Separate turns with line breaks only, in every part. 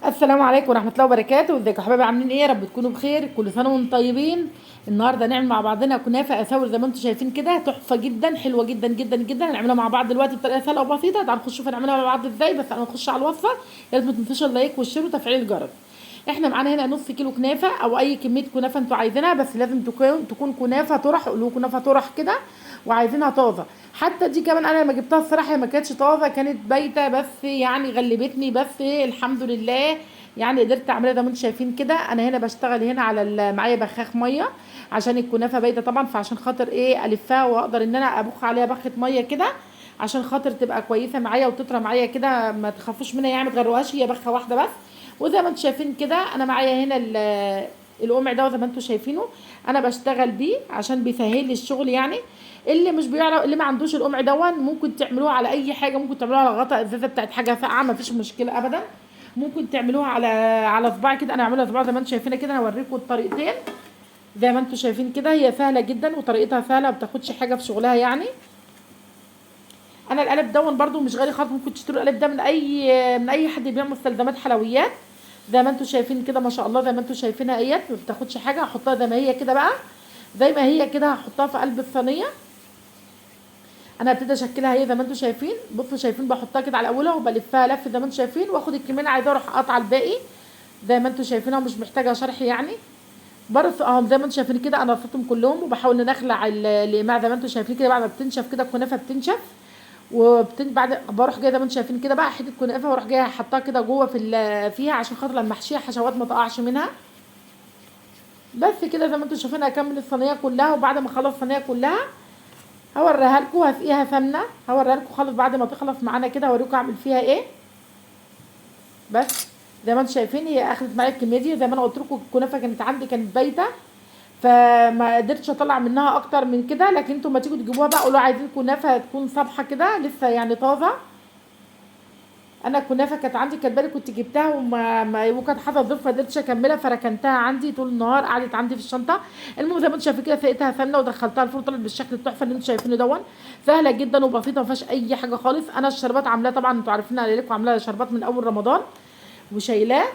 السلام عليكم ورحمه الله وبركاته. ازيكم يا حبايبي؟ عاملين ايه؟ يا رب تكونوا بخير. كل سنه وانتم طيبين. النهارده نعمل مع بعضنا كنافه اساور زي ما انتم شايفين كده، تحفه جدا، حلوه جدا جدا جدا. هنعملها مع بعض دلوقتي بطريقه سهله وبسيطه. تعالوا نخش نعملها مع بعض ازاي. بس انا نخش على الوصفه. يا ريت ما تنسوش اللايك والشير وتفعيل الجرس. احنا معانا هنا نص كيلو كنافه او اي كميه كنافه انتوا عايزينها، بس لازم تكون كنافه طرح، قولوا كنافه طرح كده، وعايزينها طازه. حتى دي كمان انا لما جبتها الصراحه هي ما كانتش طازه، كانت بايته، بس يعني غلبتني، بس الحمد لله يعني قدرت اعملها زي ما انتم شايفين كده. انا هنا بشتغل هنا على معايا بخاخ ميه عشان الكنافه بايته طبعا، فعشان خاطر ايه الفها واقدر ان انا ابخ عليها بخه ميه كده عشان خاطر تبقى كويسه معايا وتطرى معايا كده، ما تخافوش منها يعني، ما تغروهاش، هي بخه واحده بس. وزي ما انتم شايفين كده انا معايا هنا القمع ده زي ما انتم شايفينه، انا بشتغل بيه عشان بيسهل لي الشغل يعني. اللي مش بيعرف، اللي ما عندوش القمع دون، ممكن تعملوه على اي حاجه، ممكن تعملوها على غطاء ازازه بتاعت حاجه ساقعه، ما فيش مشكله ابدا. ممكن تعملوها على صباع كده، انا هعملها صباع زي ما انتم شايفينها كده. انا هوريكم الطريقتين زي ما انتم شايفين كده، هي سهله جدا وطريقتها سهله، ما بتاخدش حاجه في شغلها يعني. انا القالب دون برده مش غالي خالص، ممكن تشتروا القالب ده من اي حد بيعمل مستلزمات حلويات. زي ما انتم شايفين كده ما شاء الله، زي ما انتم شايفينها اهيت، ما بتاخدش حاجه. هحطها زي ما هي كده بقى، زي ما هي كده هحطها في قلب الصينيه. انا هبتدي اشكلها هي زي ما انتم شايفين. بصوا شايفين بحطها كده على اولها وبلفها لف زي ما انتم شايفين، واخد الكميه اللي عايزاها اروح قاطعه الباقي زي ما انتم شايفينها، ومش محتاجه شرح يعني. برص اهم زي ما انتم شايفين كده، انا رصيتهم كلهم وبحاول ان اخلع الاقماع زي ما انتم شايفين كده. بعد ما بتنشف كده الكنافه بتنشف بعد بروح جايه زي ما انتم شايفين كده بقى حته كنافه، واروح جايه حطاها كده جوه فيها عشان خاطر لما احشيها حشوات ما تقعش منها. بس كده زي ما انتم شايفين هكمل الصينيه كلها، وبعد ما اخلص الصينيه كلها هوريها لكم، هسقيها سمنه، هوريها لكم خالص بعد ما تخلص معانا كده، هوريكم اعمل فيها ايه. بس زي ما انتم شايفين هي اخدت معايا الكميه دي. زي ما انا قلت لكم الكنافه كانت عندي كانت بايته، فما قدرتش اطلع منها اكتر من كده. لكن انتوا ما تيجوا تجيبوها بقى قولوا عايزين كنافه تكون صبحه كده لسه يعني طازه. انا الكنافه كانت عندي، كانت بالي كنت جبتها وكانت حصل ظروف ما قدرتش اكملها، فركنتها عندي طول النهار، قعدت عندي في الشنطه. المهم زي ما انتم شايفين كده سقيتها سمنه ودخلتها الفرن، طلعت بالشكل التحفه اللي انتم شايفينه دون. سهله جدا وبسيطه، ما فيهاش اي حاجه خالص. انا الشربات عاملاه طبعا، انتوا عارفين انا لكم عاملاه شربات من اول رمضان وشايلاه.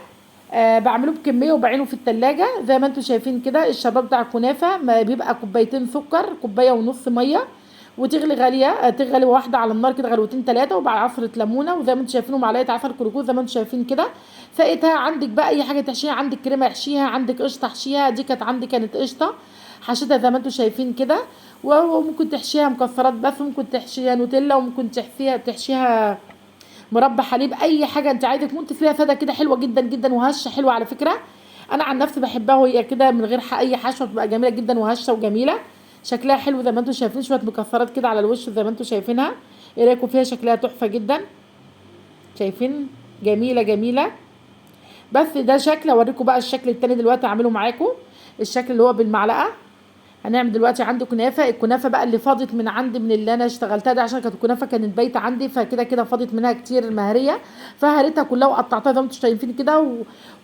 بعمله بكميه وبعينه في التلاجة زي ما انتم شايفين كده. الشربات بتاع الكنافه ما بيبقى كوبايتين سكر، كوبايه ونص ميه، وتغلي غاليه، تغلي واحده على النار كده غلوتين ثلاثه، وبعد عصره ليمونه، وزي ما انتم شايفين معلقه عسل كركوز زي ما انتم شايفين كده. سقيتها. عندك بقى اي حاجه تحشيها، عندك كريمه احشيها، عندك قشطه احشيها، دي كانت عندي كانت قشطه حشيتها زي ما انتم شايفين كده. وممكن تحشيها مكسرات بس، ممكن تحشيها نوتيلا، وممكن تحشيها مربى حليب، اي حاجه انت عايزه تكون فيها ساده كده، حلوه جدا جدا وهشه حلوه على فكره. انا عن نفسي بحبها وهي كده من غير اي حشوه، بتبقى جميله جدا وهشه وجميله. شكلها حلو زي ما انتم شايفين، شويه مكسرات كده على الوش زي ما انتم شايفينها. ايه رايكم فيها؟ شكلها تحفه جدا، شايفين؟ جميله جميله. بس ده شكل، اوريكم بقى الشكل التاني دلوقتي اعمله معاكم. الشكل اللي هو بالمعلقه. هنعمل دلوقتي عندي كنافه. الكنافه بقى اللي فاضت من عندي من اللي انا اشتغلتها ده، عشان كانت الكنافه كانت بايته عندي، فكده كده فاضت منها كتير مهريه، فهريتها كلها وقطعتها زي ما انتم شايفين كده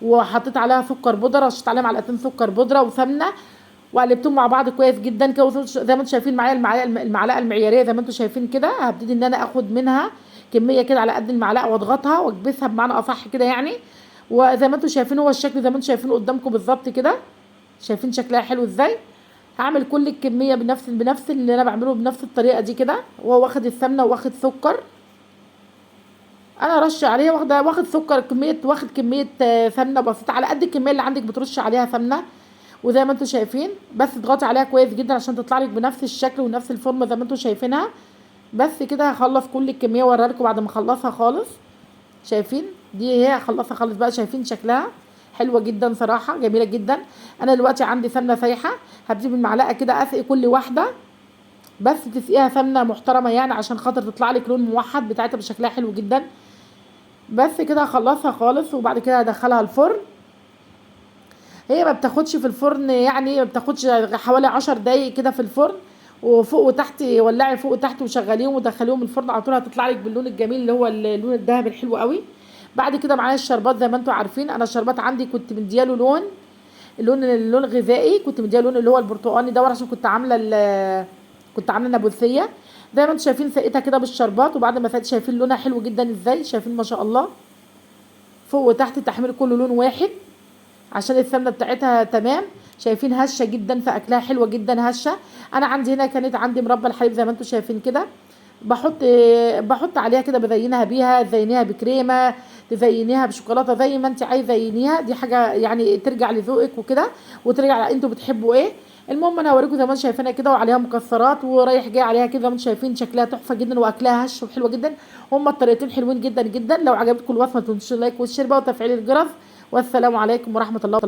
وحطيت عليها سكر بودره، رشيت عليها معلقتين سكر بودره وسمنه، وقلبتهم مع بعض كويس جدا كده. زي ما انتم شايفين معايا المعلقه المعياريه زي ما انتم شايفين كده. هبتدي ان انا اخد منها كميه كده على قد المعلقه واضغطها واكبسها بمعنى اصح كده يعني. وزي ما انتم شايفين هو الشكل زي ما انتم شايفينه قدامكم بالظبط كده. شايفين شكلها حلو ازاي؟ هعمل كل الكميه بنفس اللي انا بعمله بنفس الطريقه دي كده. وهو واخد السمنه واخد سكر، انا رش عليه واخد سكر كميه، واخد كميه سمنه بسيطه على قد الكميه اللي عندك بترش عليها سمنه. وزي ما انتم شايفين بس اضغطي عليها كويس جدا عشان تطلع لك بنفس الشكل ونفس الفورمه زي ما انتم شايفينها. بس كده هخلص كل الكميه واوريها لكم بعد ما اخلصها خالص. شايفين؟ دي هي هخلصها خالص بقى. شايفين شكلها؟ حلوه جدا صراحه، جميله جدا. انا دلوقتي عندي سمنه سايحه، هبتدي بالمعلقه كده اسقي كل واحده، بس تسقيها سمنه محترمه يعني عشان خاطر تطلع لك لون موحد بتاعتها بشكلها حلو جدا. بس كده هخلصها خالص وبعد كده هدخلها الفرن. هي ما بتاخدش في الفرن يعني، ما بتاخدش حوالي 10 دقايق كده في الفرن، وفوق وتحت ولعي فوق وتحت وشغليهم ودخليهم الفرن على طول، هتطلع لك باللون الجميل اللي هو اللون الذهبي الحلو قوي. بعد كده معايا الشربات زي ما انتم عارفين. انا الشربات عندي كنت مدياله اللون الغذائي، كنت مدياله اللون اللي هو البرتقاني ده، عشان كنت عامله نابلسيه. زي ما انتم شايفين سقيتها كده بالشربات، وبعد ما سقيت شايفين لونها حلو جدا ازاي؟ شايفين ما شاء الله؟ فوق وتحت، التحمير كله لون واحد عشان السمنه بتاعتها تمام. شايفين هشه جدا، في اكلها حلوه جدا هشه. انا عندي هنا كانت عندي مربى الحليب زي ما انتم شايفين كده، بحط عليها كده، بزينها بيها، تزينيها بكريمه، تزينيها بشوكولاته، زي ما انت عايزه زينيها. دي حاجه يعني ترجع لذوقك وكده، وترجع انتوا بتحبوا ايه. المهم انا هوريكم زي ما انتم شايفينها كده، وعليها مكسرات ورايح جاي عليها كده، زي ما انتم شايفين شكلها تحفه جدا واكلها هش وحلوه جدا. هما الطريقتين حلوين جدا جدا. لو عجبتكم الوصفه ما تنسوش اللايك والشير بقى وتفعيل الجرس. والسلام عليكم ورحمه الله.